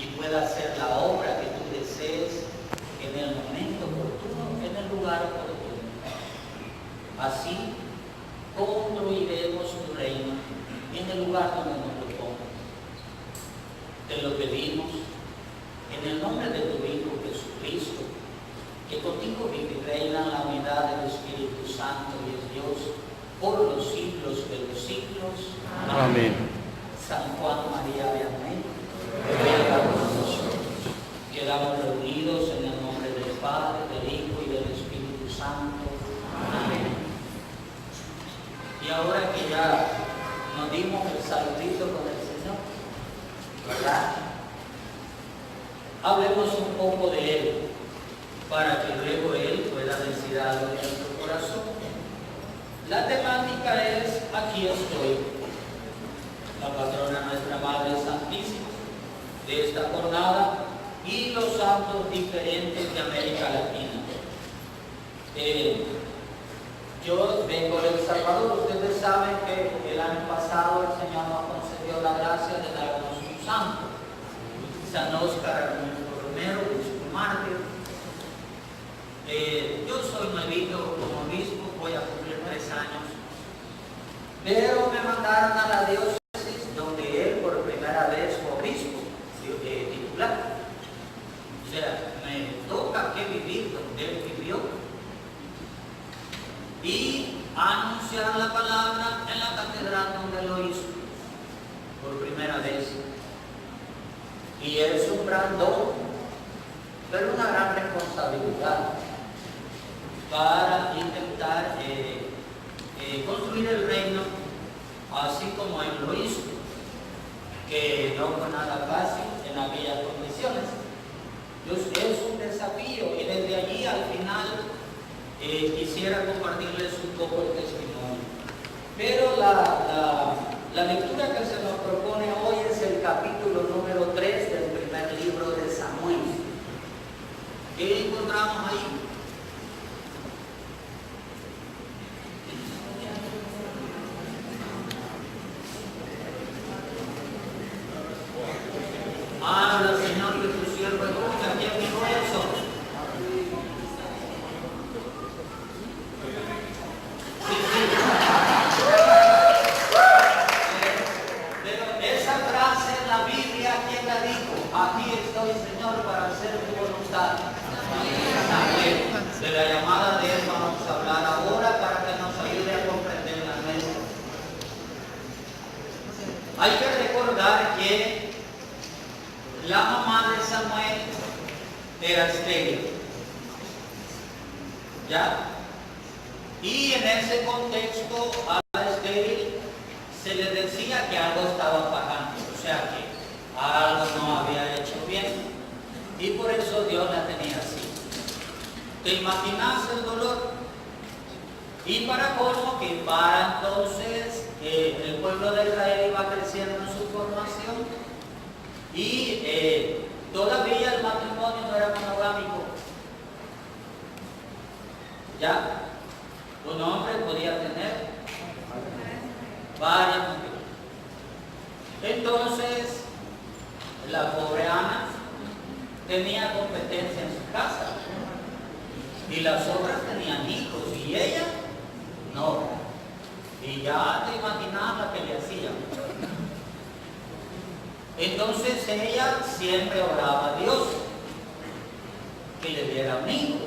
y pueda hacer la obra que tú desees en el momento oportuno, en el lugar oportuno. Así construiremos tu reino en el lugar donde nos lo pongas. Te lo pedimos en el nombre de tu Hijo Jesucristo, que contigo vive y reina en la unidad del Espíritu Santo y es Dios por los siglos de los siglos. Amén. San Juan María Vianney, ruega por nosotros. Quedamos reunidos en el nombre del Padre, del Hijo y del Espíritu Santo. Amén. Y ahora que ya nos dimos el saludito con el Señor, ¿verdad? Hablemos un poco de Él, para que luego Él pueda decir algo en nuestro corazón. La temática es Aquí estoy, la patrona nuestra Madre Santísima de esta jornada y los santos diferentes de América Latina. Yo vengo de El Salvador. Ustedes saben que el año pasado el Señor nos concedió la gracia de darnos un santo, San Óscar Romero, obispo mártir. Yo soy nuevito como obispo, voy a cumplir 3 años, pero me mandaron a la diócesis donde él por primera vez fue obispo titular. O sea, me toca que vivir donde él vivió y anunciar la palabra en la catedral donde lo hizo por primera vez. Y es un gran don, pero una gran responsabilidad para intentar construir el reino así como él lo hizo, que no fue nada fácil en aquellas condiciones. Es un desafío y desde allí al final quisiera compartirles un poco el testimonio. Pero la lectura que se nos propone hoy es el capítulo número 3 del primer libro de Samuel. ¿Qué encontramos ahí? Habla, Señor, que tu siervo escucha. ¿Quién dijo eso? Sí, sí. Pero esa frase en la Biblia, ¿quién la dijo? Aquí estoy, Señor, para hacer tu voluntad. Amén. De la llamada de él vamos a hablar ahora para que nos ayude a comprender la nuestra. Hay que recordar que la mamá de Samuel era estéril, ¿ya? Y en ese contexto a la estéril se le decía que algo estaba pasando, o sea que algo no había hecho bien, y por eso Dios la tenía así. ¿Te imaginas el dolor? Y para colmo que para entonces el pueblo de Israel iba creciendo en su formación. Y todavía el matrimonio no era monogámico. Ya, un hombre podía tener varias mujeres. Entonces, la pobre Ana tenía competencia en su casa. Y las otras tenían hijos y ella no. Y ya te imaginas lo que le hacían. Entonces ella siempre oraba a Dios que le diera un hijo.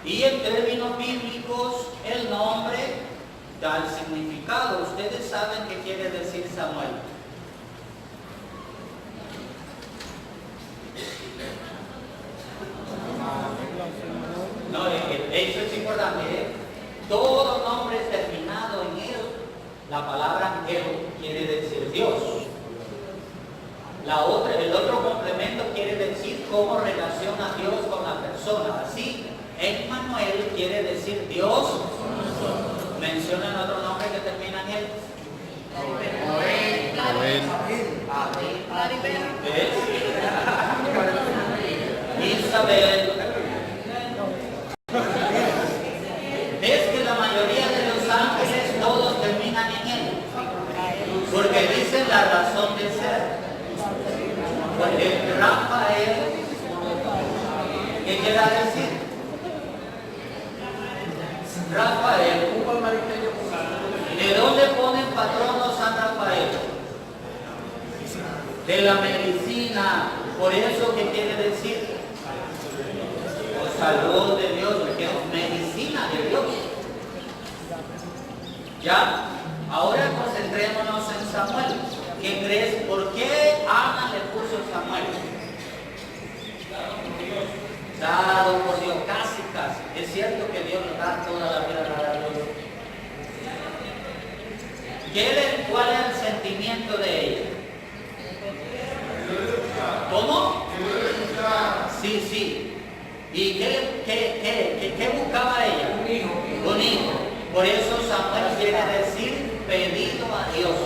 Y en términos bíblicos el nombre da el significado. Ustedes saben qué quiere decir Samuel. No, eso es importante. Todo nombre terminado en él, la palabra él quiere decir Dios. El otro complemento quiere decir cómo relaciona Dios con la persona. Así, Emmanuel quiere decir Dios. Mencionan otro nombre que termina en él. Isabel. Es que la mayoría de los ángeles todos terminan en él, porque dicen la razón de ser. Rafael, ¿qué quiere decir? Rafael. ¿De dónde ponen patrono San Rafael? De la medicina. Por eso, ¿qué quiere decir? O salud de Dios, porque es medicina de Dios. ¿Ya? Ahora concentrémonos en Samuel. ¿Qué crees? ¿Por qué Ana le puso Samuel? Dado por Dios, casi. Es cierto que Dios nos da toda la vida a Dios. ¿Cuál es el sentimiento de ella? ¿Cómo? Sí. ¿Y qué buscaba ella? Un hijo. Por eso Samuel quiere decir pedido a Dios.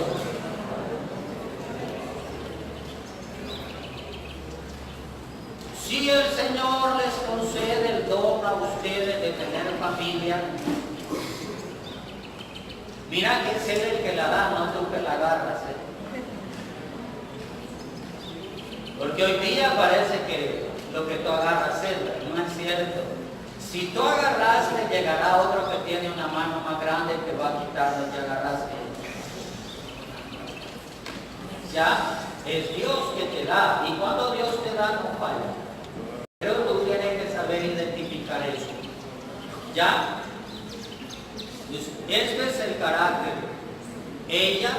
Si el Señor les concede el don a ustedes de tener familia, mira que es Él el que la da, no tú que la agarras. Porque hoy día parece que lo que tú agarras es, no es cierto. Si tú agarraste, llegará otro que tiene una mano más grande que va a quitar lo que agarraste. Ya, es Dios que te da. Y cuando Dios te da, no falla. Pero tú tienes que saber identificar eso. ¿Ya? Pues este es el carácter. Ella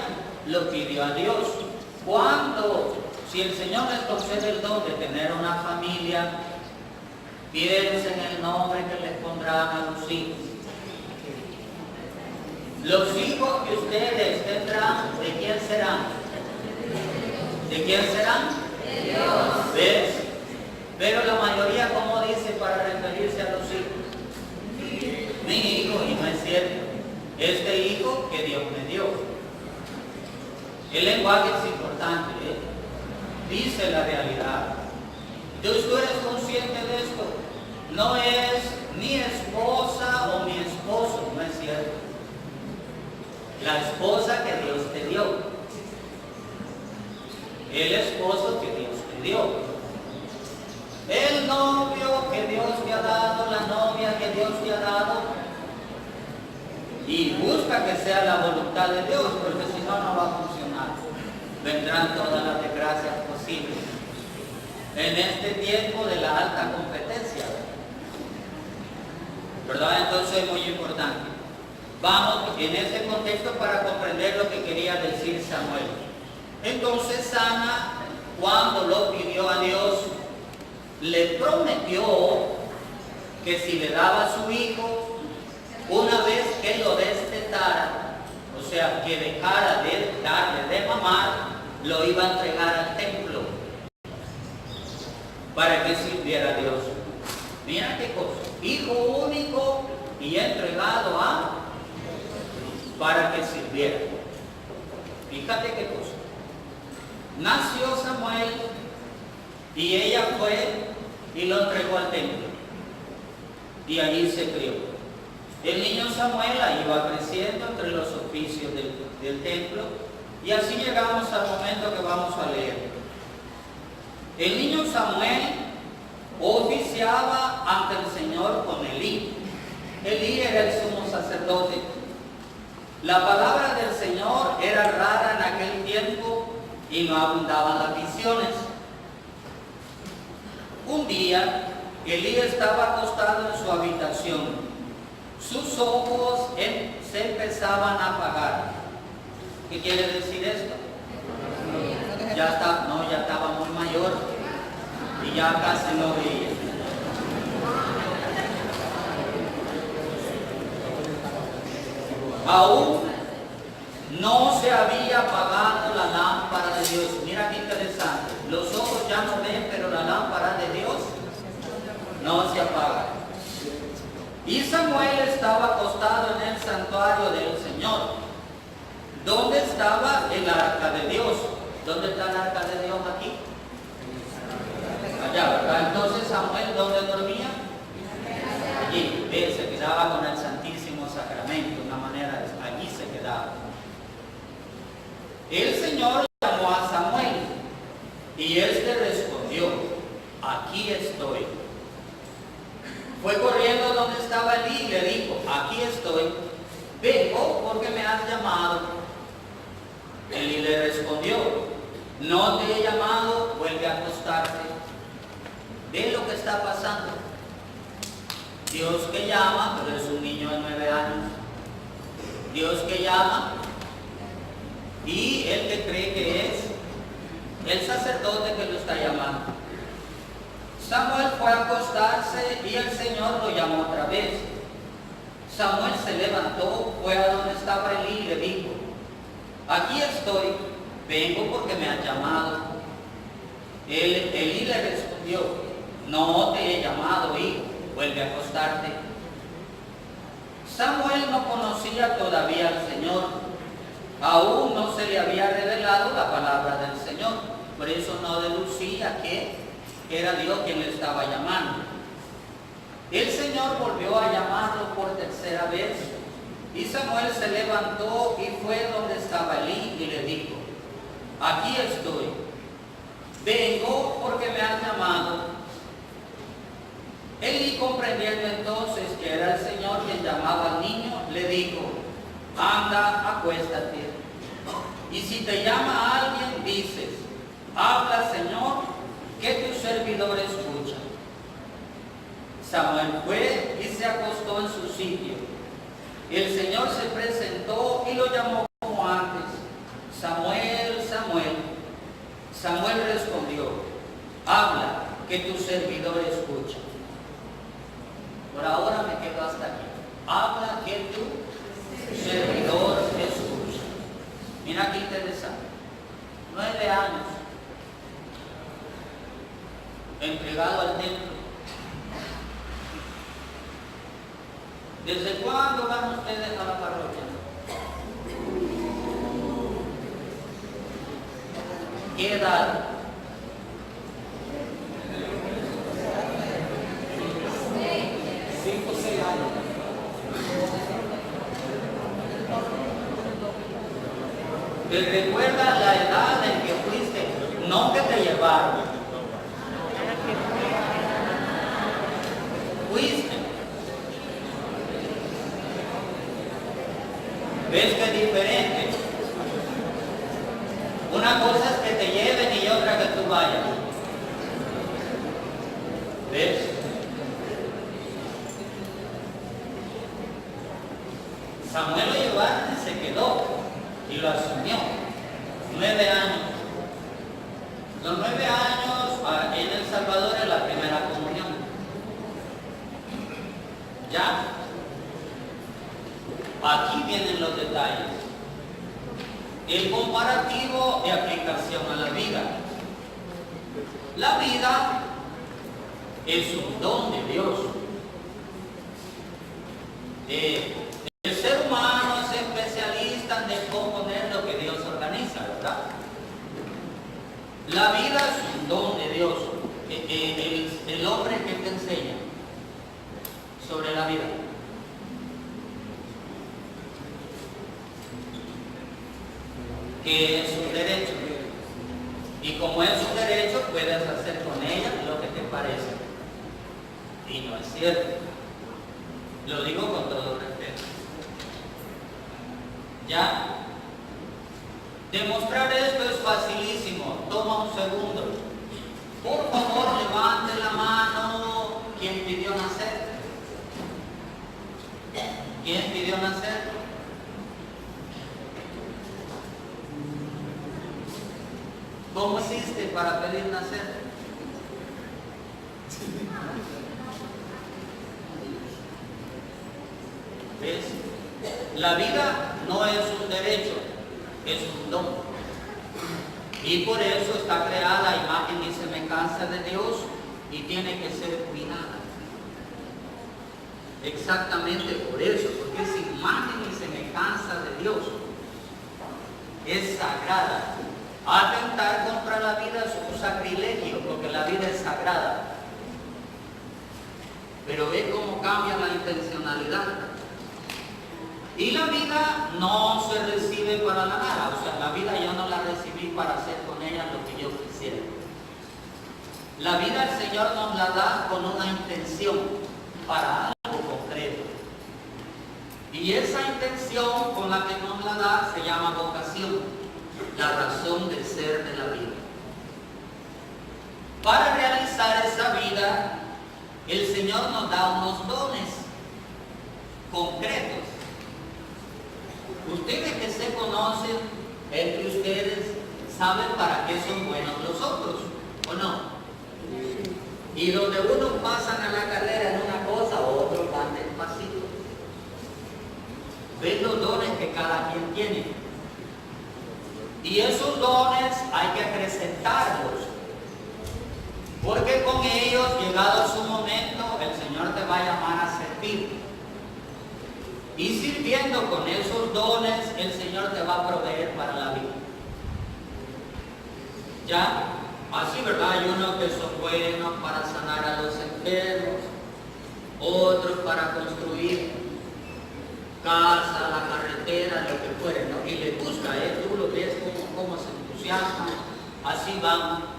lo pidió a Dios. Si el Señor les concede el don de tener una familia, piensen en el nombre que les pondrán a los hijos. Los hijos que ustedes tendrán, ¿de quién serán? ¿De quién serán? De Dios. ¿Ves? Pero la mayoría, ¿cómo dice para referirse a los hijos? Mi hijo, y no es cierto. Este hijo que Dios me dio. El lenguaje es importante, dice la realidad. Entonces tú eres consciente de esto. No es mi esposa o mi esposo, no es cierto. La esposa que Dios te dio. El esposo que Dios te dio. El novio que Dios te ha dado, la novia que Dios te ha dado. Y busca que sea la voluntad de Dios, porque si no, no va a funcionar. Vendrán todas las desgracias posibles en este tiempo de la alta competencia. ¿Verdad? Entonces es muy importante. Vamos en ese contexto para comprender lo que quería decir Samuel. Entonces Ana, cuando lo pidió a Dios, le prometió que si le daba a su hijo, una vez que lo destetara, o sea, que dejara de darle de mamar, lo iba a entregar al templo para que sirviera a Dios. Mira qué cosa, hijo único y entregado para que sirviera. Fíjate qué cosa. Nació Samuel y ella fue y lo entregó al templo. Y allí se crió. El niño Samuel ahí va creciendo entre los oficios del templo. Y así llegamos al momento que vamos a leer. El niño Samuel oficiaba ante el Señor con Elí. Elí era el sumo sacerdote. La palabra del Señor era rara en aquel tiempo y no abundaban las visiones. Un día, Elí estaba acostado en su habitación. Sus ojos se empezaban a apagar. ¿Qué quiere decir esto? Ya estaba muy mayor y ya casi no veía. Aún no se había apagado la lámpara de Dios. Mira qué interesante. Los ojos ya no ven, pero la lámpara de Dios no se apaga. Y Samuel estaba acostado en el santuario del Señor. ¿Dónde estaba el arca de Dios? ¿Dónde está el arca de Dios aquí? Allá, ¿verdad? Entonces Samuel, ¿dónde dormía? Allí. Se quedaba con el Santísimo Sacramento, de una manera, allí se quedaba. El Señor llamó a Samuel Y éste respondió, aquí estoy. Fue corriendo donde estaba Elí y le dijo, aquí estoy, vengo porque me has llamado. Elí le respondió, no te he llamado, vuelve a acostarte. Ve lo que está pasando. Dios que llama, pero es un niño de 9 años. Dios que llama, y él que cree que es el sacerdote que lo está llamando. Samuel fue a acostarse y el Señor lo llamó otra vez. Samuel se levantó, fue a donde estaba Elí y le dijo, aquí estoy, vengo porque me has llamado. Elí le respondió, no te he llamado, hijo, vuelve a acostarte. Samuel no conocía todavía al Señor, aún no se le había revelado la palabra del Señor, por eso no deducía que era Dios quien le estaba llamando. El Señor volvió a llamarlo por tercera vez, y Samuel se levantó y fue donde estaba Elí y le dijo, aquí estoy, vengo porque me has llamado. Elí, comprendiendo entonces que era el Señor quien llamaba al niño, le dijo, anda, acuéstate. Y si te llama alguien, dices, habla, Señor, que tu servidor escucha. Samuel fue y se acostó en su sitio. El Señor se presentó y lo llamó como antes, Samuel, Samuel. Samuel respondió, habla, que tu servidor escucha. Por ahora me quedo hasta aquí. Habla, que tu servidor escucha. Mira qué interesante. 9 años. Entregado al templo. ¿Desde cuándo van ustedes a la parroquia? ¿Qué edad? ¿Te recuerdas la edad en que fuiste? No que te llevaron. Fuiste. ¿Ves que es diferente? Una cosa es que te lleven y otra que tú vayas. ¿Ves? Samuel lo llevaron y se quedó y lo asumió. 9 años. Los 9 años en El Salvador es la primera comunión. ¿Ya? Aquí vienen los detalles. El comparativo de aplicación a la vida. La vida es un don de Dios. El ser humano es especialista en descomponer lo que Dios organiza, ¿verdad? La vida es un don de Dios. El hombre que te enseña sobre la vida. Que es un derecho. Y como es un derecho, puedes hacer con ella lo que te parece. Y no es cierto. Lo digo con todo respeto. ¿Ya? Demostrar esto es facilísimo. Toma un segundo. Por favor, levante la mano. ¿Quién pidió nacer? ¿Quién pidió nacer? ¿Cómo hiciste para pedir nacer? ¿Ves? La vida no es un derecho, es un don. Y por eso está creada a imagen y semejanza de Dios y tiene que ser cuidada. Exactamente por eso, porque es imagen y semejanza de Dios. Es sagrada. Atentar contra la vida es un sacrilegio, porque la vida es sagrada. Pero ve cómo cambia la intencionalidad. Y la vida no se recibe para la nada. O sea, la vida yo no la recibí para hacer con ella lo que yo quisiera. La vida el Señor nos la da con una intención para algo concreto. Y esa intención con la que nos la da se llama vocación, la razón de ser de la vida. Para realizar esa vida, el Señor nos da unos dones concretos. Ustedes que se conocen, entre ustedes, saben para qué son buenos los otros, ¿o no? Y donde unos pasan a la carrera en una cosa, otros van despacito. Ven los dones que cada quien tiene. Y esos dones hay que acrecentarlos. Porque con ellos, llegado su momento, el Señor te va a llamar a servir. Y sirviendo con esos dones, el Señor te va a proveer para la vida. ¿Ya? Así, ¿verdad? Hay unos que son buenos para sanar a los enfermos, otros para construir casa, la carretera, lo que fuere, ¿no? Y les gusta, tú lo ves cómo se entusiasman, así van.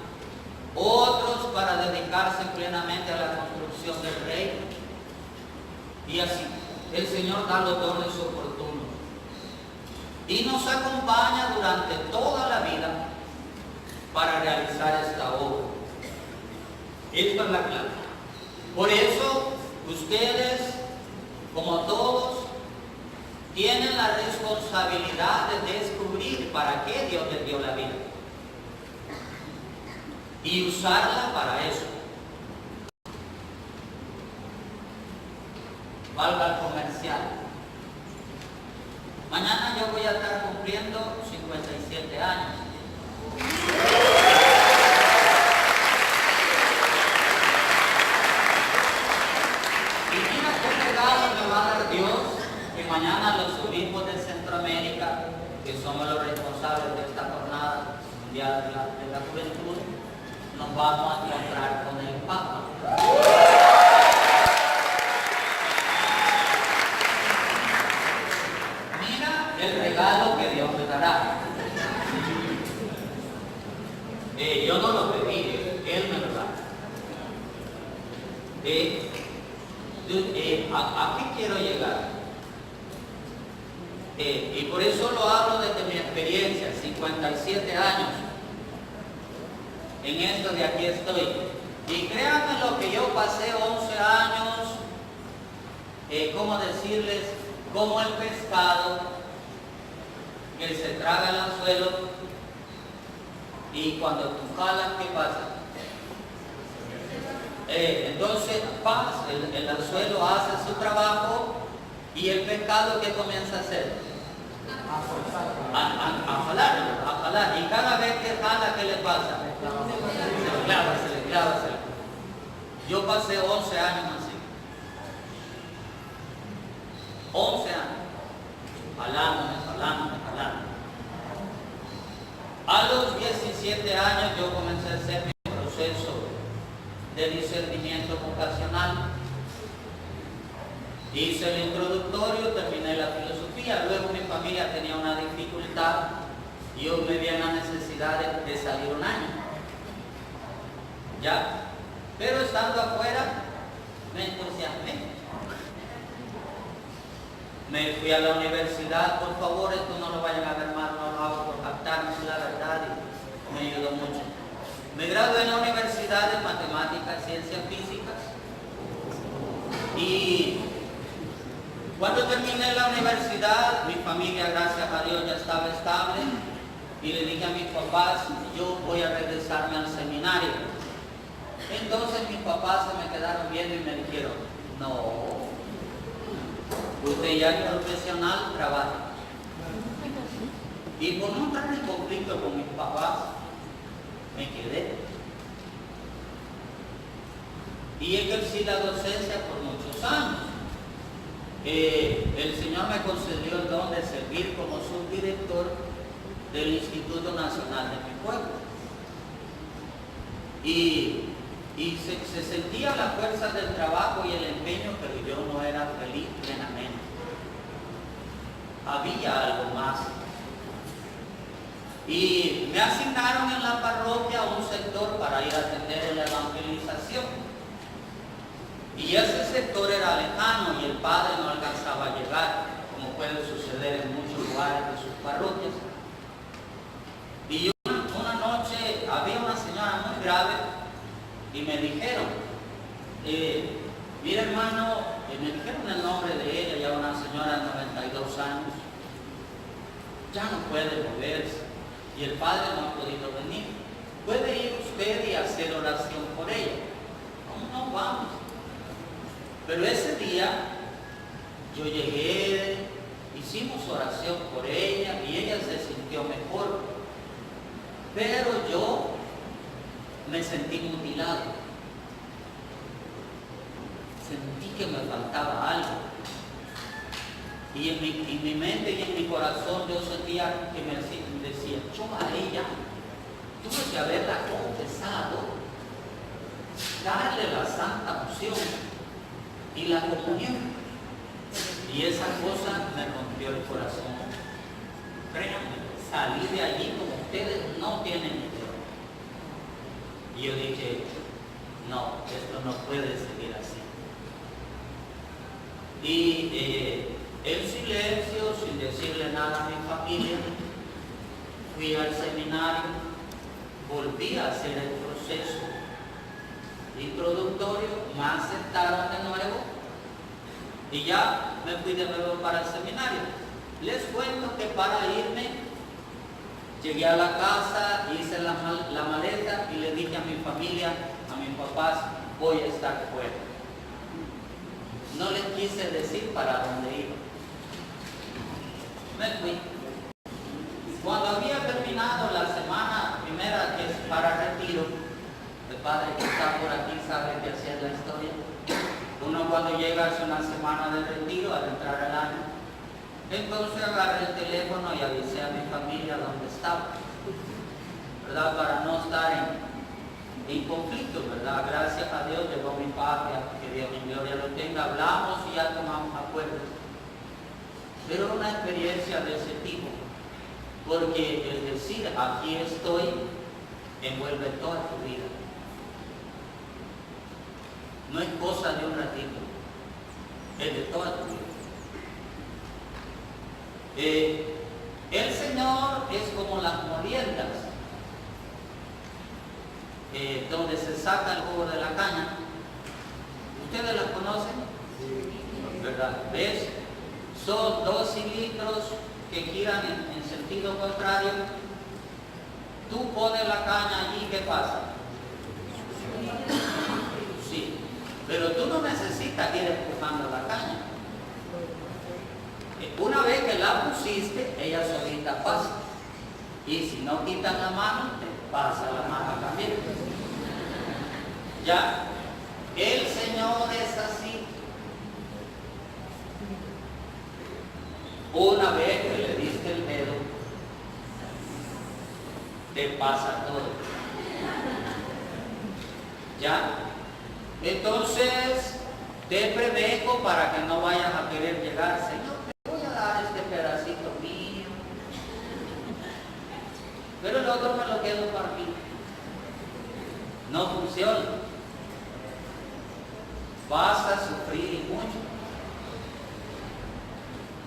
Otros para dedicarse plenamente a la construcción del reino. Y así, el Señor da los dones oportunos. Y nos acompaña durante toda la vida para realizar esta obra. Esta es la clave. Por eso, ustedes, como todos, tienen la responsabilidad de descubrir para qué Dios les dio la vida y usarla para eso. Valga el comercial. Mañana yo voy a estar cumpliendo 57 años. Y mira qué regalo me va a dar Dios, que mañana los obispos de Centroamérica, que somos los responsables de esta jornada mundial de la juventud, nos vamos a encontrar con el Papa. Mira el regalo que Dios me dará. Yo no lo pedí, Él me lo da. ¿A qué quiero llegar? Y por eso lo hablo desde mi experiencia, 57 años. En esto de aquí estoy. Y créanme lo que yo pasé 11 años, ¿cómo decirles? Como el pescado que se traga el anzuelo y cuando tú jalas, ¿qué pasa? Entonces, el anzuelo hace su trabajo y el pescado, ¿qué comienza a hacer? A jalar. Y cada vez que jala, ¿qué le pasa? Se le clava. Yo pasé 11 años así. 11 años. Jalándome. A los 17 años yo comencé a hacer mi proceso de discernimiento vocacional. Hice el introductorio, terminé la filosofía, luego mi familia tenía una dificultad y yo me vi en la necesidad de salir un año. ¿Ya? Pero estando afuera, me entusiasmé. Me fui a la universidad, por favor, esto no lo vayan a ver mal, no lo hago por captarme, la verdad, y me ayudó mucho. Me gradué en la Universidad de Matemáticas y Ciencias Físicas y cuando terminé la universidad, mi familia, gracias a Dios, ya estaba estable y le dije a mis papás, yo voy a regresarme al seminario. Entonces mis papás se me quedaron viendo y me dijeron, no, usted ya es profesional, trabaja. Y por no entrar en conflicto con mis papás, me quedé. Y ejercí la docencia por muchos años. El Señor me concedió el don de servir como subdirector del Instituto Nacional de mi pueblo. Y se sentía la fuerza del trabajo y el empeño, pero yo no era feliz plenamente. Había algo más. Y me asignaron en la parroquia un sector para ir a atender el evangelio habitación. Y ese sector era lejano y el padre no alcanzaba a llegar, como puede suceder en muchos lugares de sus parroquias. Y una noche había una señora muy grave y me dijeron, mira hermano, me dijeron el nombre de ella, ya una señora de 92 años, ya no puede moverse y el padre no ha podido venir. ¿Puede ir usted y hacer oración por ella? No, vamos. Pero ese día yo llegué, hicimos oración por ella y ella se sintió mejor. Pero yo me sentí mutilado. Sentí que me faltaba algo. Y en mi mente y en mi corazón yo sentía que me decía, yo a ella tuve que haberla confesado, darle la santa unción y la comunión. Y esa cosa me rompió el corazón. Créanme, salí de allí como ustedes no tienen idea. Y yo dije, no, esto no puede seguir así. Y en silencio, sin decirle nada a mi familia, fui al seminario, volví a hacer el proceso introductorio, me aceptaron de nuevo y ya me fui de nuevo para el seminario. Les cuento que para irme, llegué a la casa, hice la maleta y le dije a mi familia, a mis papás, voy a estar fuera. No les quise decir para dónde iba. Me fui. Cuando había terminado la semana primera, que es para retiro, el padre que está por aquí sabe que así es la historia. Uno cuando llega hace una semana de retiro, al entrar al año, entonces agarré el teléfono y avisé a mi familia dónde estaba, ¿verdad? Para no estar en conflicto, ¿verdad? Gracias a Dios llegó mi patria, que Dios en gloria lo tenga, hablamos y ya tomamos acuerdos. Pero una experiencia de ese tipo, porque el decir aquí estoy envuelve toda tu vida. No es cosa de un ratito, es de toda tu vida. El Señor es como las moliendas, donde se saca el jugo de la caña. ¿Ustedes las conocen? ¿Verdad? ¿Ves? Son 2 cilindros que giran en sentido contrario. Tú pones la caña allí, ¿qué pasa? Sí, pero tú no necesitas ir empujando la caña. Una vez que la pusiste, ella solita pasa. Y si no quitan la mano, te pasa la mano también. Ya, el Señor es así. Una vez que le diste el dedo, te pasa todo. ¿Ya? Entonces, te prevengo para que no vayas a querer llegar, Señor, te voy a dar este pedacito mío, pero el otro me lo quedo para mí. No funciona. Vas a sufrir mucho.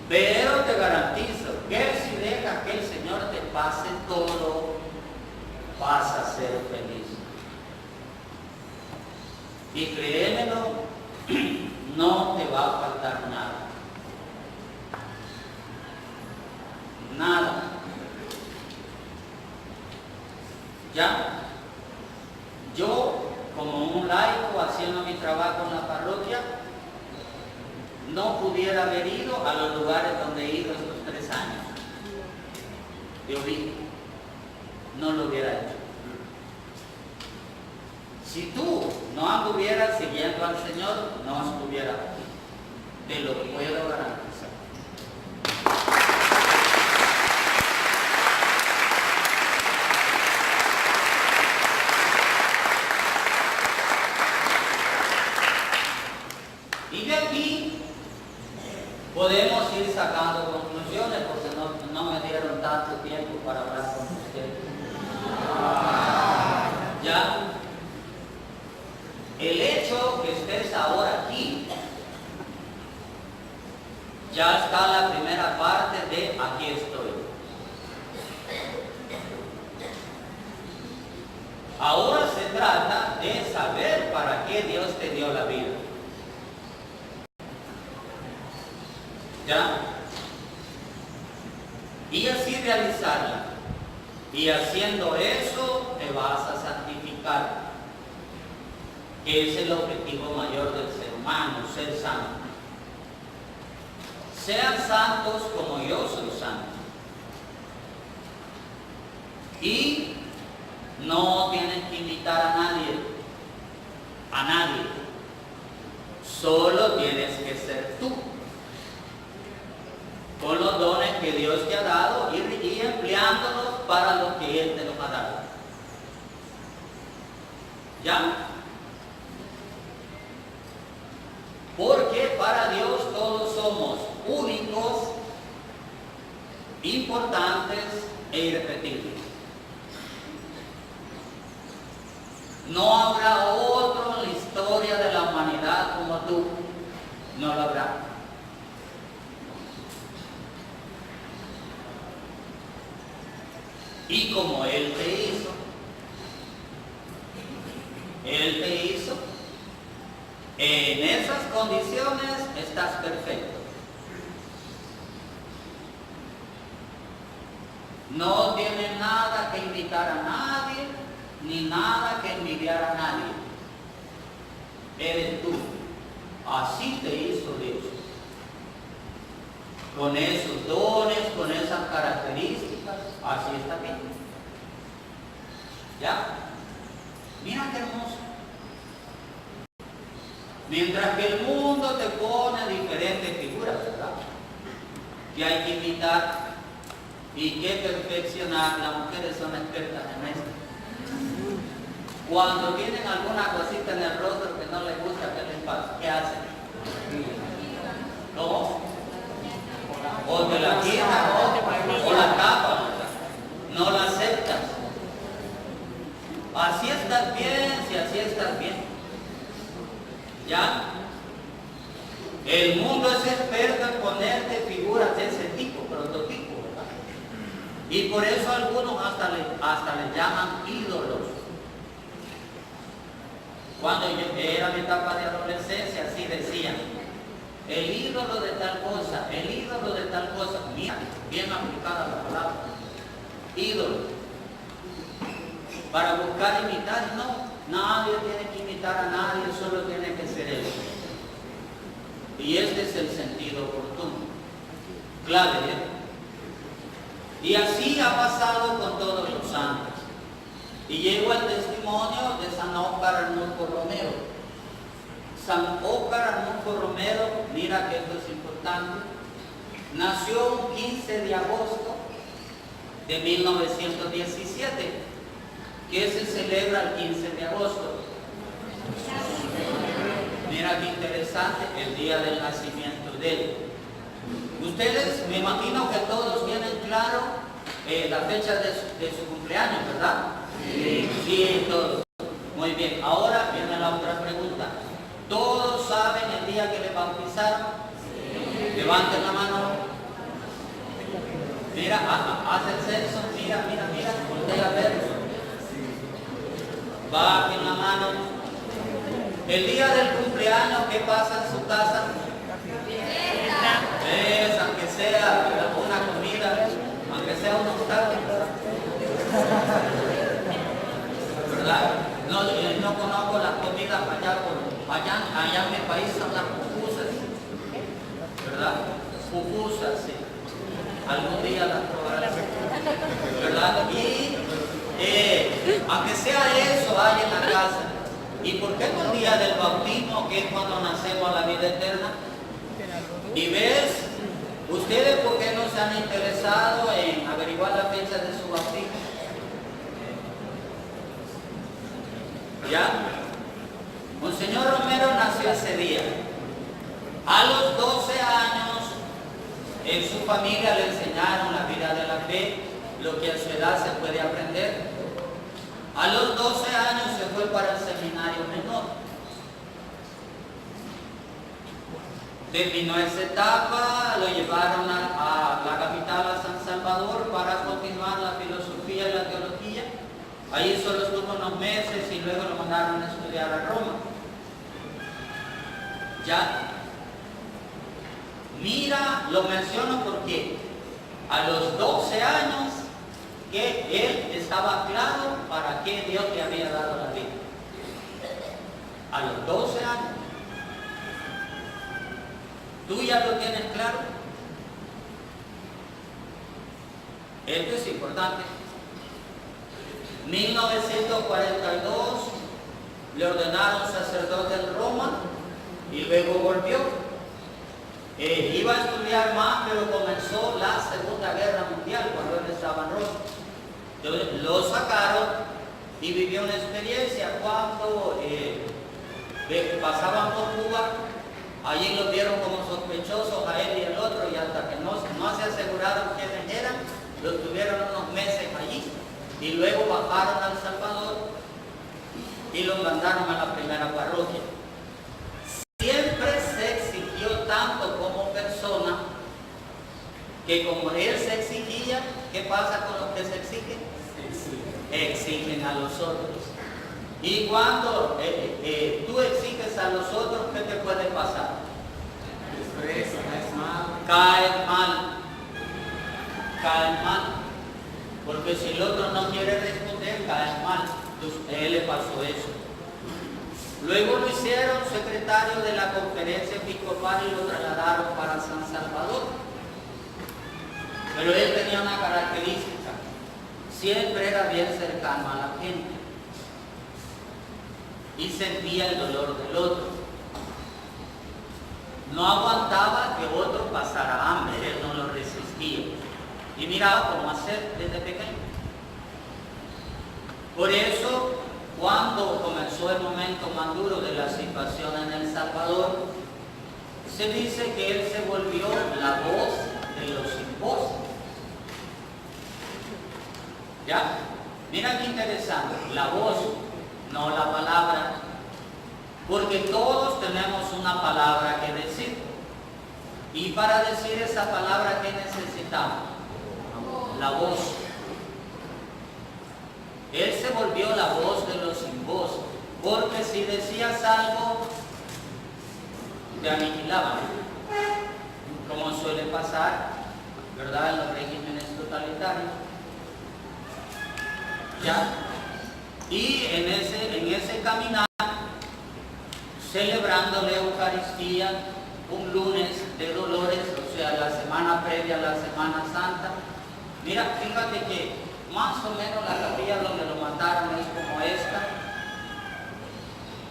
Pero te garantizo que si dejas que el Señor te pase todo, vas a ser feliz. Y créemelo, no te va a faltar nada. Nada. ¿Ya? Yo, como un laico haciendo mi trabajo en la parroquia, no pudiera haber ido a los lugares donde he ido estos 3 años de obispo. No lo hubiera hecho. Si tú no anduvieras siguiendo al Señor, no estuvieras aquí. Te lo puedo garantizar. Y de aquí podemos ir sacando conclusiones, porque no me dieron tanto tiempo para hablar con ustedes. ¿Ya? hecho que estés ahora aquí, ya está la primera parte de aquí estoy. Ahora se trata de saber para qué Dios te dio la vida. ¿Ya? Y así realizarla. Y haciendo eso te vas a santificar, que es el objetivo mayor del ser humano, ser santo. Sean santos como yo soy santo. Y no tienes que invitar a nadie. Solo tienes que ser tú, con los dones que Dios te ha dado y empleándolos para lo que Él te los ha dado. ¿Ya? Porque para Dios todos somos únicos, importantes e irrepetibles. No habrá otro en la historia de la humanidad como tú. No lo habrá. Y como Él te hizo, en esas condiciones estás perfecto. No tienes nada que invitar a nadie, ni nada que envidiar a nadie. Eres tú. Así te hizo Dios. Con esos dones, con esas características, así está bien. ¿Ya? Mira qué hermoso. Mientras que el mundo te pone diferentes figuras, ¿verdad? Que hay que imitar y que perfeccionar. Las mujeres son expertas en esto. Cuando tienen alguna cosita en el rostro que no les gusta, ¿qué les pasa? ¿Qué hacen? ¿Cómo? O te la quitan o la tapan. No la aceptas. Así estás bien, si así estás bien. ¿Ya? El mundo es experto en ponerte figuras de ese tipo, prototipo, ¿verdad? Y por eso algunos hasta le llaman ídolos. Cuando yo era mi etapa de adolescencia, así decían, el ídolo de tal cosa, el ídolo de tal cosa. Mira, bien aplicada la palabra. Ídolo. Para buscar imitar, no. Nadie tiene que imitar a nadie, solo tiene que ser él. Y este es el sentido oportuno. Clave, ¿eh? Y así ha pasado con todos los santos. Y llegó el testimonio de San Óscar Arnulfo Romero. San Óscar Arnulfo Romero, mira que esto es importante, nació un 15 de agosto de 1917, que se celebra el 15 de agosto. Mira qué interesante, el día del nacimiento de él. Ustedes, me imagino que todos tienen claro la fecha de su cumpleaños, ¿verdad? Sí, todos. Muy bien, ahora viene la otra pregunta. ¿Todos saben el día que le bautizaron? Sí. Levanten la mano. Mira, haz el censo, mira, voltea a ver. Bajen la mano. El día del cumpleaños, ¿qué pasa en su casa? Es, aunque sea una comida, aunque sea unos tacos, ¿verdad? No, yo no conozco las comidas allá en mi país son las pupusas, ¿verdad? Pupusas, sí. Algún día las probarás, ¿verdad? Y aunque sea eso, hay en la casa. ¿Y por qué no el día del bautismo, que es cuando nacemos a la vida eterna? Y ves, ustedes por qué no se han interesado en averiguar la fecha de su bautismo. ¿Ya? Monseñor Romero nació ese día. A los 12 años, en su familia le enseñaron la vida de la fe, lo que a su edad se puede aprender. A los 12 años se fue para el seminario menor. Terminó esa etapa, lo llevaron a la capital, a San Salvador, para continuar la filosofía y la teología. Ahí solo estuvo unos meses y luego lo mandaron a estudiar a Roma. Ya. Mira, lo menciono porque a los 12 años que él estaba claro para qué Dios le había dado la vida. A los 12 años. ¿Tú ya lo tienes claro? Esto es importante. 1942 le ordenaron sacerdote en Roma y luego volvió. Iba a estudiar más, pero comenzó la Segunda Guerra Mundial cuando él estaba en Roma. Entonces lo sacaron y vivió una experiencia cuando pasaban por Cuba. Allí los vieron como sospechosos a él y el otro, y hasta que no se aseguraron quiénes eran, los tuvieron unos meses allí y luego bajaron a El Salvador y los mandaron a la primera parroquia. Siempre se exigió tanto como persona que como él se exigía, ¿qué pasa con los que se exigen? Exigen a los otros. Y cuando tú exiges a los otros, ¿qué te puede pasar? Caes mal. Porque si el otro no quiere responder, caes mal. Entonces, a él le pasó eso. Luego lo hicieron secretario de la conferencia episcopal y lo trasladaron para San Salvador. Pero él tenía una característica. Siempre era bien cercano a la gente. Y sentía el dolor del otro. No aguantaba que otro pasara hambre, él no lo resistía. Y miraba cómo hacer desde pequeño. Por eso, cuando comenzó el momento más duro de la situación en El Salvador, se dice que él se volvió la voz de los sin voz. ¿Ya? Mira qué interesante, la voz, no la palabra, porque todos tenemos una palabra que decir. Y para decir esa palabra, ¿qué necesitamos? La voz. Él se volvió la voz de los sin voz, porque si decías algo, te aniquilaban, como suele pasar, ¿verdad?, en los regímenes totalitarios. ¿Ya? Y en ese caminar, celebrando la Eucaristía, un lunes de Dolores, o sea, la semana previa a la Semana Santa. Mira, fíjate que más o menos la capilla donde lo mataron es como esta.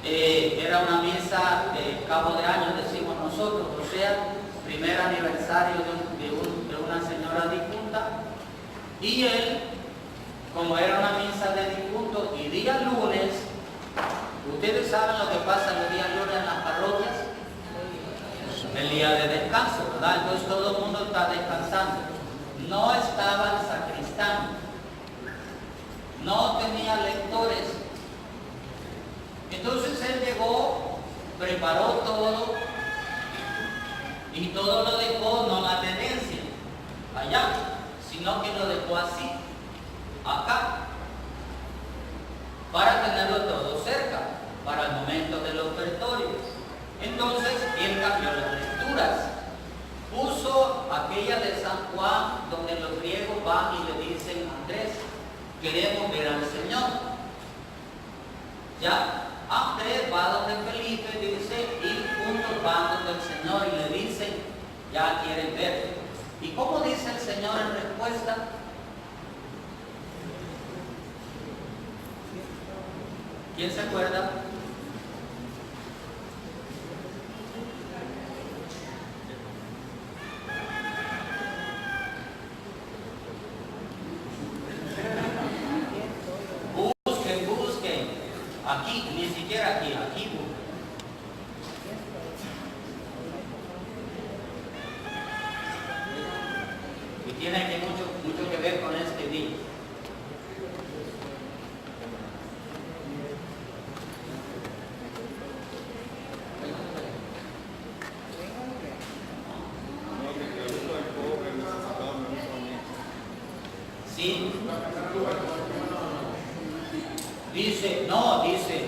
Era una misa de cabo de año, decimos nosotros, o sea, primer aniversario de una señora difunta. Y él, como era una misa de difuntos y día lunes, ustedes saben lo que pasa los días lunes en las parroquias, el día de descanso, ¿verdad? Entonces todo el mundo está descansando. No estaba el sacristán, no tenía lectores. Entonces él llegó, preparó todo y todo lo dejó no en la tenencia allá, sino que lo dejó así, acá, para tenerlo todo cerca, para el momento del ofertorio. Entonces él cambió las lecturas, puso aquella de San Juan, donde los griegos van y le dicen: Andrés, queremos ver al Señor. Ya, Andrés va donde Felipe, dice, y juntos van donde el Señor y le dicen: ya quieren ver. ¿Y cómo dice el Señor en respuesta? ¿Quién se acuerda? Busquen. Aquí, ni siquiera aquí busquen. Y tiene que mucho que ver con este día. Dice, no, dice,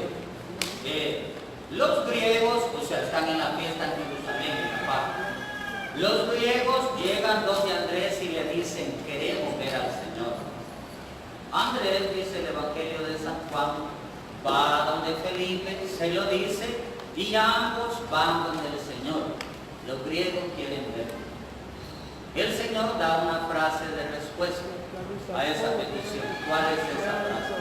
los griegos, o sea, están en la fiesta en Jerusalén, en la Pascua. Los griegos llegan donde Andrés y le dicen, queremos ver al Señor. Andrés, dice el Evangelio de San Juan, va donde Felipe, se lo dice, y ambos van donde el Señor. Los griegos quieren ver. El Señor da una frase de respuesta a esa petición. ¿Cuál es esa frase?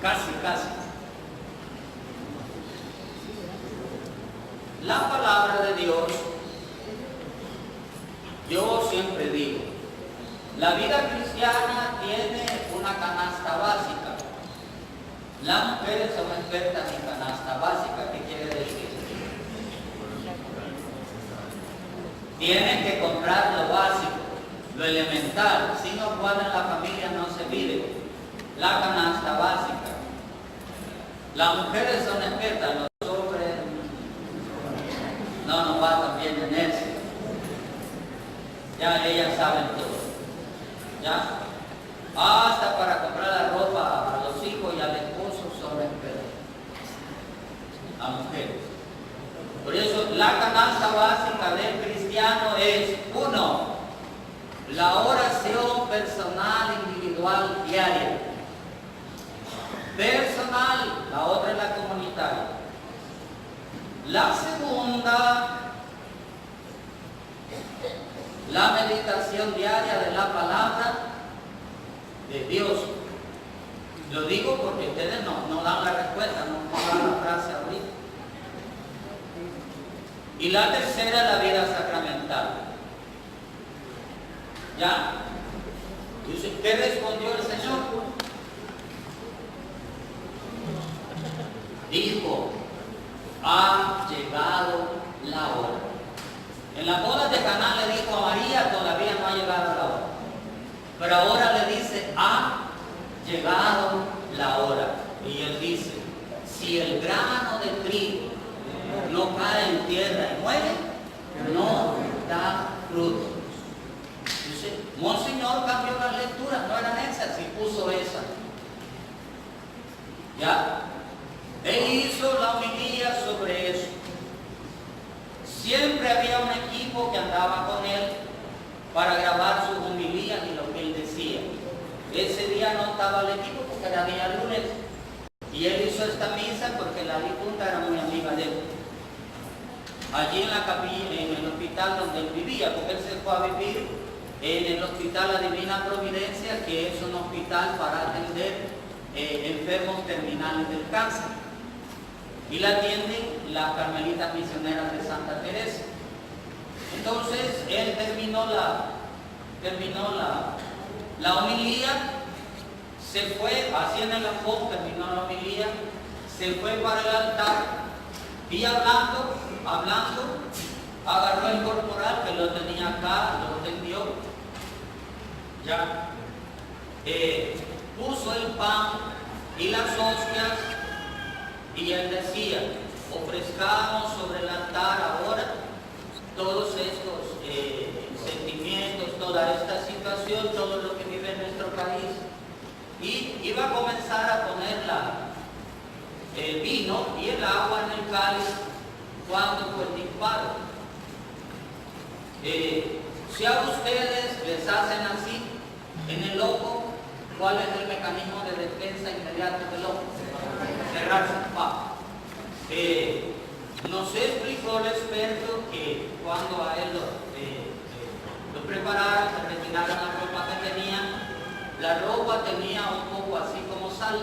Casi. La palabra de Dios, yo siempre digo, la vida cristiana tiene una canasta básica. Las mujeres son expertas en canasta básica. ¿Qué quiere decir? Tienen que comprar lo básico, lo elemental, si no, cual en la familia no se vive. La canasta básica. Las mujeres son expertas, los hombres no nos va tan bien en eso. Ya ellas saben todo. ¿Ya? Hasta para comprar la ropa a los hijos y al esposo son expertos. A mujeres. Por eso la canasta básica del cristiano es: 1, la oración personal, individual, diaria. Personal, la otra es la comunitaria. La segunda, la meditación diaria de la palabra de Dios. Lo digo porque ustedes no dan la respuesta, no dan la frase ahorita. Y la tercera, la vida sacramental. ¿Ya? Dice, ¿qué respondió el Señor? Dijo, ha llegado la hora. En la boda de Caná le dijo a María, todavía no ha llegado la hora. Pero ahora le dice, ha llegado la hora. Y él dice, si el grano de trigo no cae en tierra y muere, no da fruto. Dice, Monseñor cambió las lecturas, no eran esas, y puso esa. ¿Ya? Él hizo la homilía sobre eso. Siempre había un equipo que andaba con él para grabar sus homilías y lo que él decía. Ese día no estaba el equipo porque era día lunes. Y él hizo esta misa porque la difunta era muy amiga de él. Allí en la capilla, en el hospital donde él vivía, porque él se fue a vivir en el hospital La Divina Providencia, que es un hospital para atender enfermos terminales del cáncer. Y la atienden las carmelitas misioneras de Santa Teresa. Entonces él terminó la homilía, se fue, así en el afón terminó la homilía, se fue para el altar y hablando, agarró el corporal que lo tenía acá, lo tendió, ya, puso el pan y las hostias. Y él decía, ofrezcamos sobre el altar ahora todos estos sentimientos, toda esta situación, todo lo que vive en nuestro país. Y iba a comenzar a poner el vino y el agua en el cáliz cuando fue el disparo. Si a ustedes les hacen así en el ojo, ¿cuál es el mecanismo de defensa inmediato del ojo? Cerrarse. Nos explicó el experto que cuando a él lo prepararon, se retiraron la ropa que tenía, la ropa tenía un poco así como sal.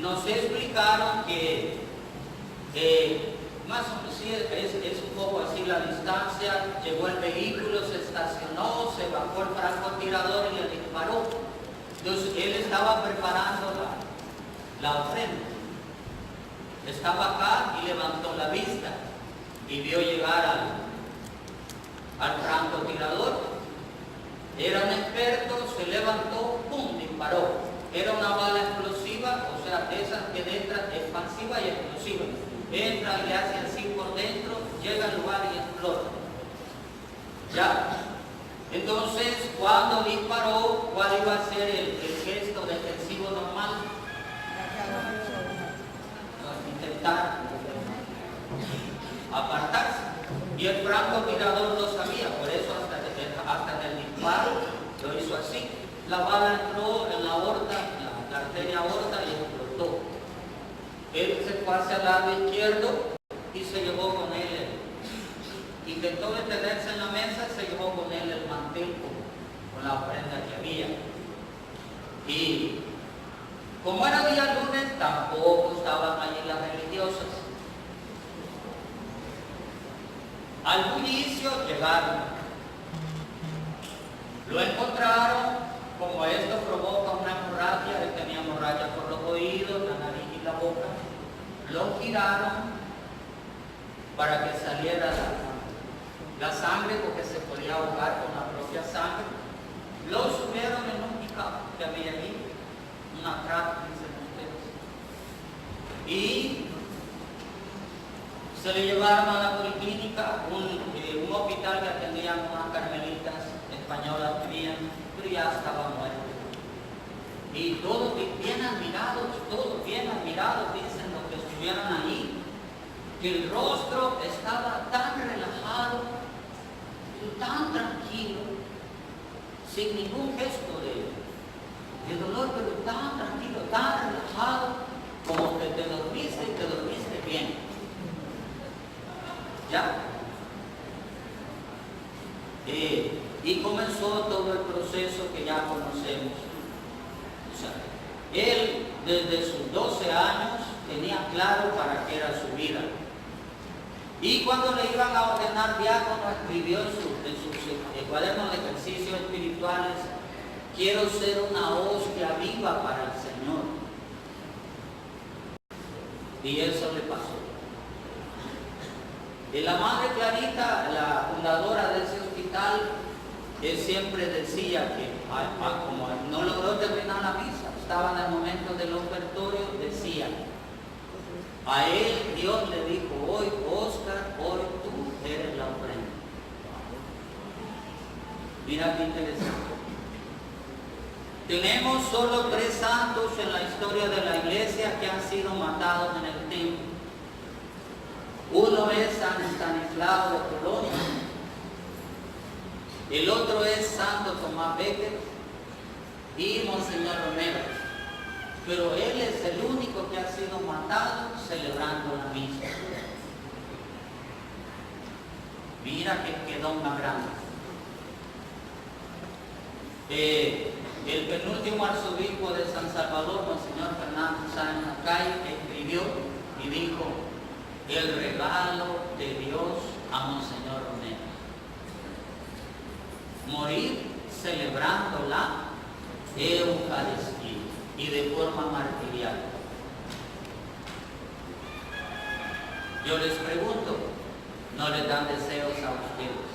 Nos explicaron que más o menos sí, es un poco así la distancia. Llegó el vehículo, se estacionó, se bajó el francotirador y le disparó. Entonces él estaba preparando la ofrenda. Estaba acá y levantó la vista y vio llegar al francotirador. Era un experto, se levantó, ¡pum!, disparó. Era una bala explosiva, o sea, de esas que entran, expansiva y explosiva. Entra y le hace así por dentro, llega al lugar explota. ¿Ya? Entonces, cuando disparó, ¿cuál iba a ser el gesto defensivo normal? Intentar apartarse. Y el francotirador lo sabía, por eso hasta en el disparo lo hizo así. La bala entró en la aorta, la arteria aorta y explotó. Él se fue hacia el lado izquierdo y se llevó con él. Intentó detenerse en la mesa y se llevó con él el mantel con la ofrenda que había. Y como era día lunes, tampoco estaban allí las religiosas. Al bullicio llegaron. Lo encontraron, como esto provoca una hemorragia, él tenía hemorragia por los oídos, la nariz y la boca. Lo giraron para que saliera la sangre, porque se podía ahogar con la propia sangre. Lo subieron en un pick-up que había allí, una trap, dicen ustedes. Y se le llevaron a la policlínica, un hospital que atendían unas carmelitas españolas que vivían, pero ya estaba muerto. Y todos bien admirados, dicen los que estuvieron allí, que el rostro estaba tan relajado, tan tranquilo, sin ningún gesto de dolor, pero tan tranquilo, tan relajado, como que te dormiste y te dormiste bien. ¿Ya? Y comenzó todo el proceso que ya conocemos. O sea, él desde sus 12 años tenía claro para qué era su vida. Y cuando le iban a ordenar diácono, escribió en sus cuadernos de ejercicios espirituales: quiero ser una hostia viva para el Señor. Y eso le pasó. Y la madre Clarita, la fundadora de ese hospital, él siempre decía que, como no logró terminar la misa, estaba en el momento del ofertorio, decía: a él Dios le dijo hoy, Oscar, hoy tú eres la ofrenda. Mira qué interesante. Tenemos solo 3 santos en la historia de la iglesia que han sido matados en el templo. Uno es San Estanislao de Colonia, el otro es Santo Tomás Becket y Monseñor Romero, pero él es el único que ha sido matado celebrando la misa. Mira que quedó más grande. El penúltimo arzobispo de San Salvador, Monseñor Fernando Sáenz Acay, escribió y dijo: el regalo de Dios a Monseñor Romero. Morir celebrando la Eucaristía y de forma martirial. Yo les pregunto, ¿no les dan deseos a ustedes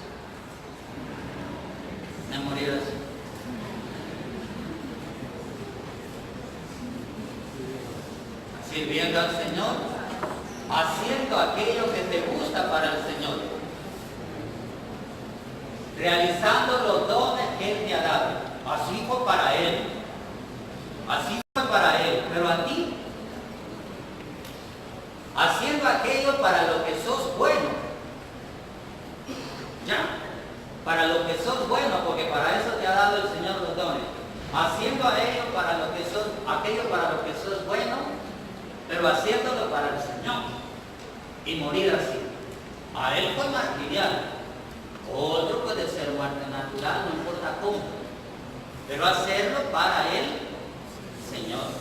de morir así? Sirviendo al Señor, haciendo aquello que te gusta para el Señor, realizando los dones que Él te ha dado. Así fue para Él, pero a ti, haciendo aquello para lo que sos bueno, ya, para lo que sos bueno, porque para eso te ha dado el Señor los dones, haciendo aquello para lo que sos bueno, pero haciéndolo para el Señor, y morir así. A él fue martirial, otro puede ser muerte natural, no importa cómo, pero hacerlo para el Señor.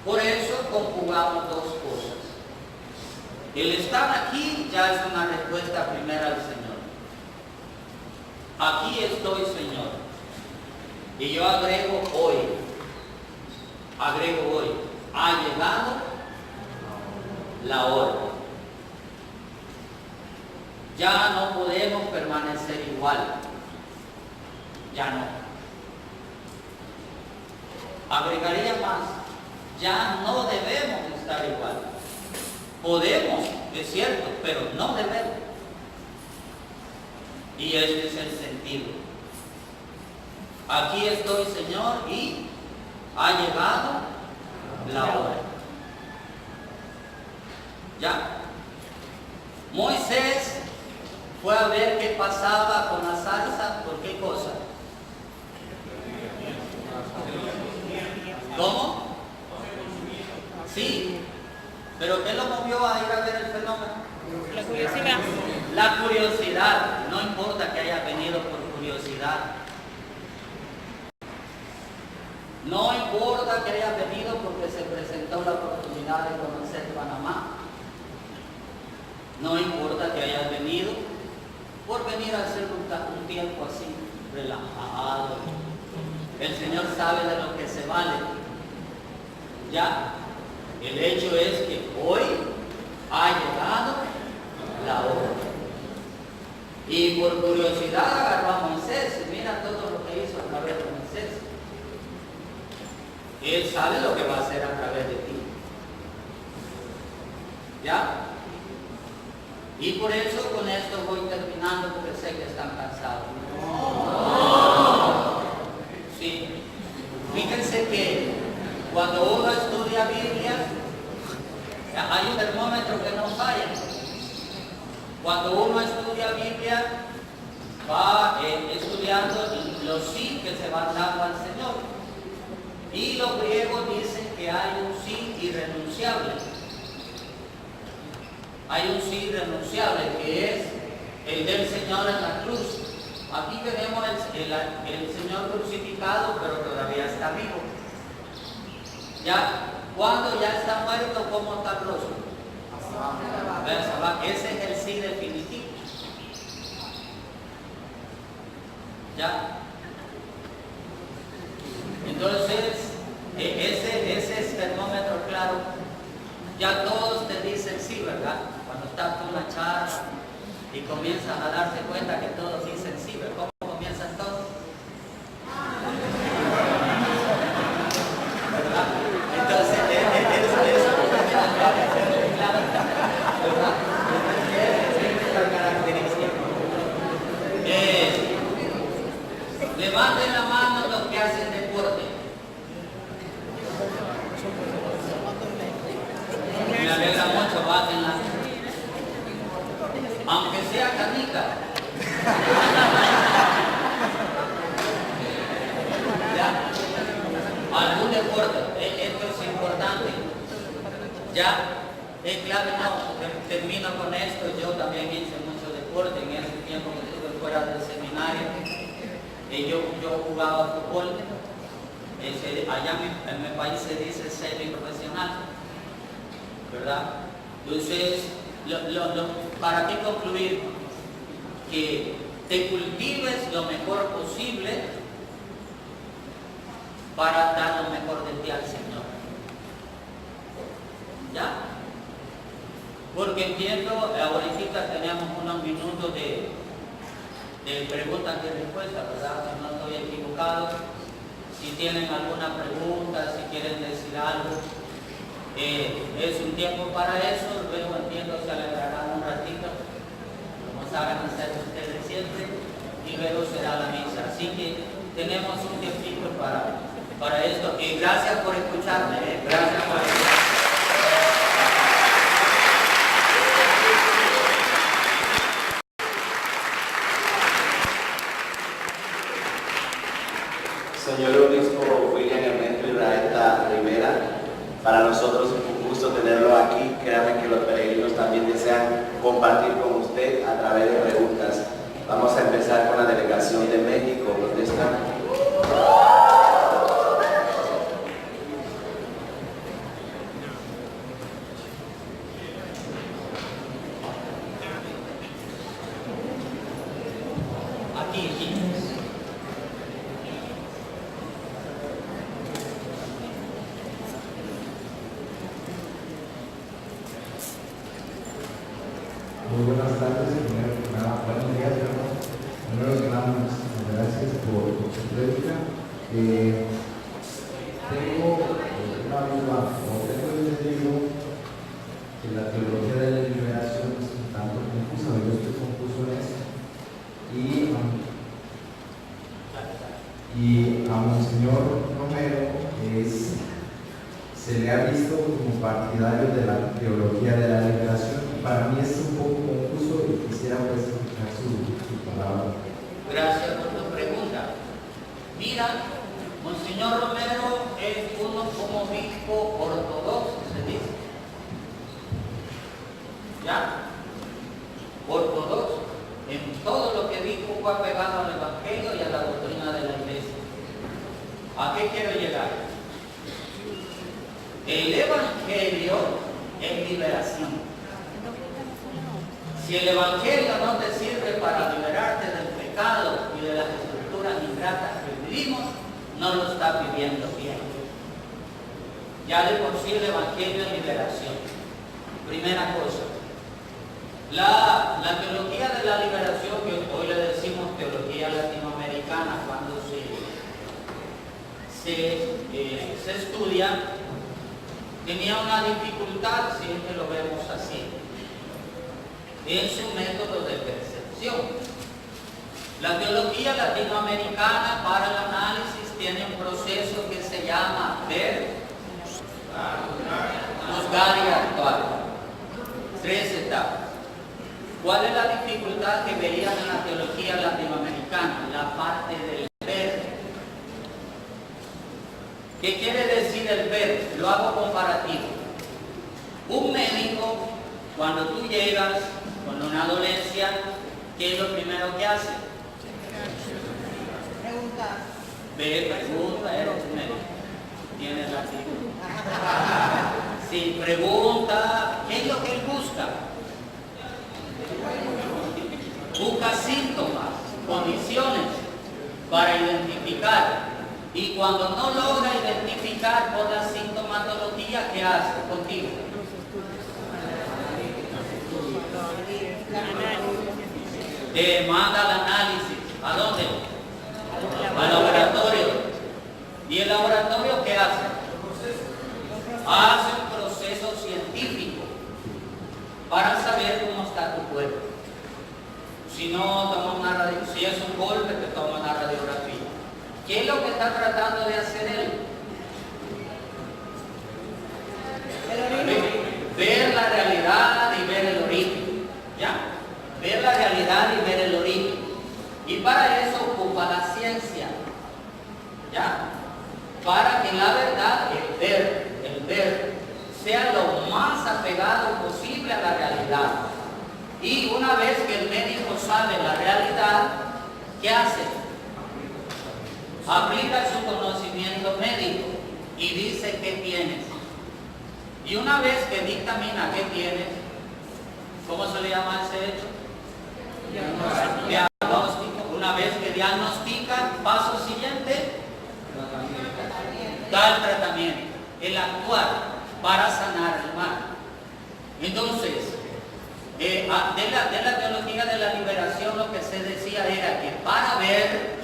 Por eso conjugamos 2 cosas. El estar aquí ya es una respuesta primera al Señor. Aquí estoy, Señor. Y yo agrego hoy, ha llegado la hora. Ya no podemos permanecer igual. Ya no. Agregaría más. Ya no debemos estar igual. Podemos, es cierto, pero no debemos. Y este es el sentido. Aquí estoy, Señor, y ha llegado la hora. ¿Ya? Moisés fue a ver qué pasaba con la zarza. ¿Por qué cosa? ¿Cómo? Sí. ¿Pero qué lo movió a ir a ver el fenómeno? La curiosidad. La curiosidad. No importa que haya venido por curiosidad. No importa que haya venido porque se presentó la oportunidad de conocer Panamá. No importa que haya venido por venir a hacer un tiempo así, relajado. El Señor sabe de lo que se vale. Ya, el hecho es que hoy ha llegado la hora. Y por curiosidad agarró a Moisés y mira todo lo que hizo a través de Moisés. Él sabe lo que va a hacer a través de ti. ¿Ya? Y por eso con esto voy terminando porque sé que están cansados. Sí. Fíjense que cuando uno estudia Biblia, hay un termómetro que no falla. Cuando uno estudia Biblia, va estudiando los sí que se van dando al Señor. Y los griegos dicen que hay un sí irrenunciable. Hay un sí irrenunciable que es el del Señor en la cruz. Aquí tenemos el Señor crucificado, pero todavía está vivo. Ya, cuando ya está muerto, ¿cómo está el rostro? Ese es el sí definitivo. ¿Ya? Entonces, ese es termómetro claro. Ya todos te dicen sí, ¿verdad? Cuando estás en una charla y comienzas a darte cuenta que todos dicen sí, ¿verdad? ¿Cómo comienzan todos? ¿Verdad? Entonces, eso claro, ¿verdad? Es la característica. Levanten la mano los que hacen deporte. Me alegra mucho, bátenla. Aunque sea canica. ¿Ya? Algún deporte, esto es importante. ¿Ya? Es clave, no, termino con esto. Yo también hice mucho deporte en ese tiempo que estuve fuera del seminario. Yo jugaba fútbol. Allá en mi país se dice semi-profesional, ¿verdad? Entonces, ¿para qué concluir? Que te cultives lo mejor posible para dar lo mejor de ti al Señor. ¿Ya? Porque entiendo, ahorita tenemos unos minutos de preguntas y respuestas, ¿verdad? Si no estoy equivocado. Si tienen alguna pregunta, si quieren decir algo, es un tiempo para eso. Luego entiendo se alegrarán un ratito, como saben hacer ustedes siempre, y luego será la misa. Así que tenemos un tiempito para esto. Y gracias por escucharme. Gracias por escucharme. Señor Obispo William Ernesto Irraeta Rivera, para nosotros es un gusto tenerlo aquí. Créanme que los peregrinos también desean compartir con usted a través de preguntas. Vamos a empezar con la delegación de México. ¿Dónde está? Aquí. Muy buenas tardes, buenos días, perdón. Primero que nada, muchísimas gracias por su prédica. Tengo una duda, como tengo entendido que la teología de la liberación es un tanto confusa, yo estoy confuso en eso. Y como partidario de la teología de la liberación. Para mí es un poco confuso y quisiera pues escuchar su palabra. Gracias por tu pregunta. Mira, Monseñor Romero es uno como obispo ortodoxo, se dice. ¿Ya? Ortodoxo. En todo lo que dijo fue apegado al Evangelio y a la doctrina de la Iglesia. ¿A qué quiero llegar? El Evangelio es liberación. Si el Evangelio no te sirve para liberarte del pecado y de las estructuras ingratas que vivimos, no lo estás viviendo bien. Ya de por sí el Evangelio es liberación. Primera cosa. La teología de la liberación, que hoy le decimos teología latinoamericana, cuando se estudia, tenía una dificultad, si es que lo vemos así, en su método de percepción. La teología latinoamericana para el análisis tiene un proceso que se llama ver, juzgar y actuar. 3 etapas. ¿Cuál es la dificultad que veían en la teología latinoamericana? La parte del ver. ¿Qué quiere decir el ver? Lo hago comparativo. Un médico, cuando tú llegas con una dolencia, ¿qué es lo primero que hace? Pregunta. Ve, pregunta, eres un médico. Tienes la actitud. Si pregunta, ¿qué es lo que él busca? Busca síntomas, condiciones para identificar. Y cuando no logra identificar por la sintomatología, ¿qué hace contigo? Te manda al análisis. ¿A dónde? Al laboratorio. ¿Y el laboratorio qué hace? Hace un proceso científico para saber cómo está tu cuerpo. Si no, toma una radiografía. Si es un golpe, te toma una radiografía. ¿Qué es lo que está tratando de hacer él? Ver la realidad y ver el origen. ¿Ya? Ver la realidad y ver el origen. Y para eso ocupa la ciencia. ¿Ya? Para que la verdad, el ver, sea lo más apegado posible a la realidad. Y una vez que el médico sabe la realidad, ¿qué hace? Aplica su conocimiento médico y dice qué tienes. Y una vez que dictamina qué tienes, ¿cómo se le llama ese hecho? Diagnóstico. Una vez que diagnostica, paso siguiente, da el tratamiento, el actuar para sanar el mal. Entonces, de la teología de la liberación lo que se decía era que para ver,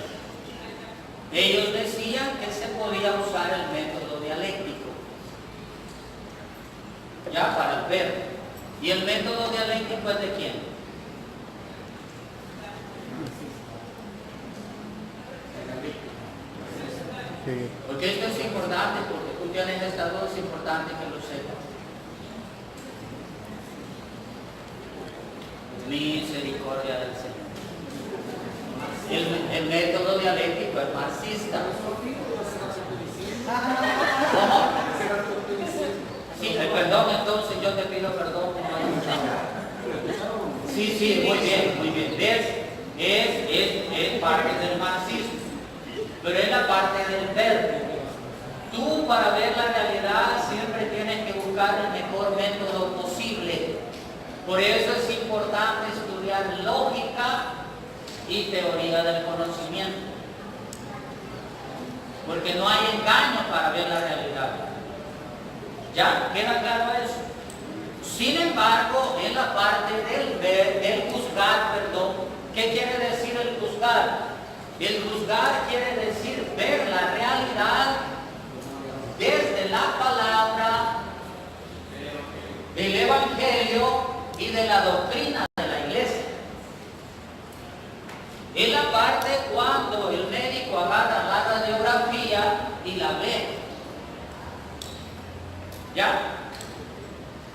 ellos decían que se podía usar el método dialéctico, ya para el ver. ¿Y el método dialéctico es de quién? Porque esto es importante, porque tú tienes esta voz, es importante que lo sepas. Misericordia del Señor. El método dialéctico es marxista. ¿Cómo? Sí, perdón, entonces yo te pido perdón. Sí, muy bien. ¿Ves? Es parte del marxismo. Pero es la parte del ver. Tú para ver la realidad siempre tienes que buscar el mejor método posible. Por eso es importante estudiar lógica y teoría del conocimiento. Porque no hay engaño para ver la realidad. ¿Ya? ¿Queda claro eso? Sin embargo, en la parte del ver, del juzgar, perdón, ¿qué quiere decir el juzgar? El juzgar quiere decir ver la realidad desde la palabra del Evangelio y de la doctrina de la Iglesia. Es la parte cuando el médico agarra la radiografía y la ve. ¿Ya?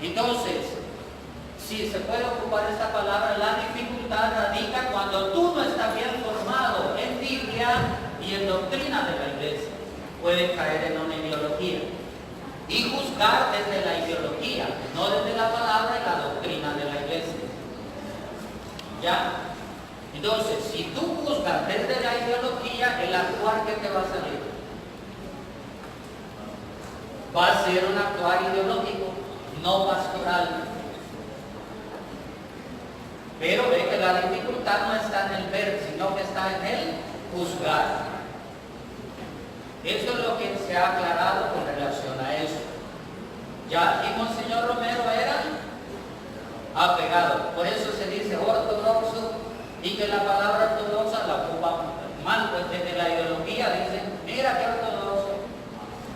Entonces, si se puede ocupar esta palabra, la dificultad radica cuando tú no estás bien formado en Biblia y en doctrina de la iglesia. Puedes caer en una ideología y juzgar desde la ideología, no desde la palabra y la doctrina de la iglesia. ¿Ya? Entonces, si tú juzgas desde la ideología, el actuar, ¿qué te va a salir? Va a ser un actuar ideológico, no pastoral. Pero ve que la dificultad no está en el ver, sino que está en el juzgar. Eso es lo que se ha aclarado con relación a eso. Ya, y Monseñor Romero era apegado. Por eso se dice ortodoxo, y que la palabra ortodoxa la ocupa mal, pues desde la ideología dicen, mira qué ortodoxo,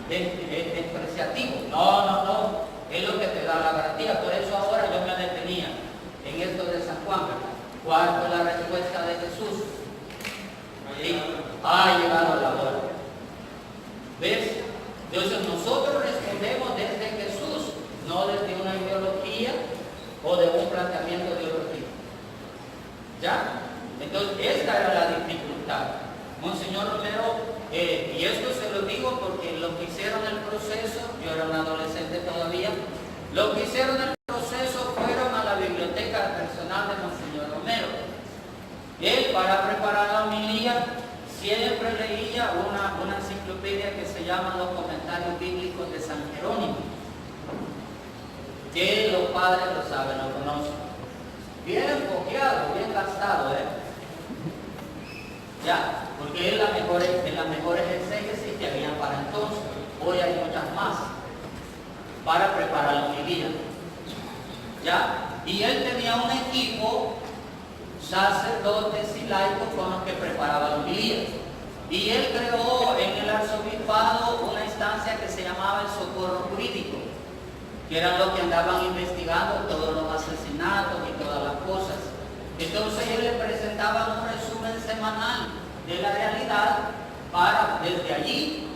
es despreciativo. No, es lo que te da la garantía. Por eso ahora yo me detenía en esto de San Juan, ¿verdad? ¿Cuál fue la respuesta de Jesús? ¿Sí? Ha llegado la hora. ¿Ves? Entonces nosotros respondemos desde Jesús, no desde una ideología o de un planteamiento ideológico. ¿Ya? Entonces esta era la dificultad. Monseñor Romero, y esto se lo digo porque lo que hicieron el proceso, yo era un adolescente todavía, lo que hicieron el proceso fueron a la biblioteca personal de Monseñor Romero. Él, para preparar la homilía, siempre leía una enciclopedia que se llama Los Comentarios Bíblicos de San Jerónimo, que los padres lo saben, lo conocen. Bien copiado, bien gastado, Ya, porque es la mejor exégesis que había para entonces. Hoy hay muchas más para preparar la homilía. ¿Ya? Y él tenía un equipo, sacerdotes y laicos con los que preparaba la homilía. Y él creó en el arzobispado una instancia que se llamaba el socorro jurídico, que eran los que andaban investigando todos los asesinatos y todas las cosas. Entonces él le presentaba un resumen semanal de la realidad para desde allí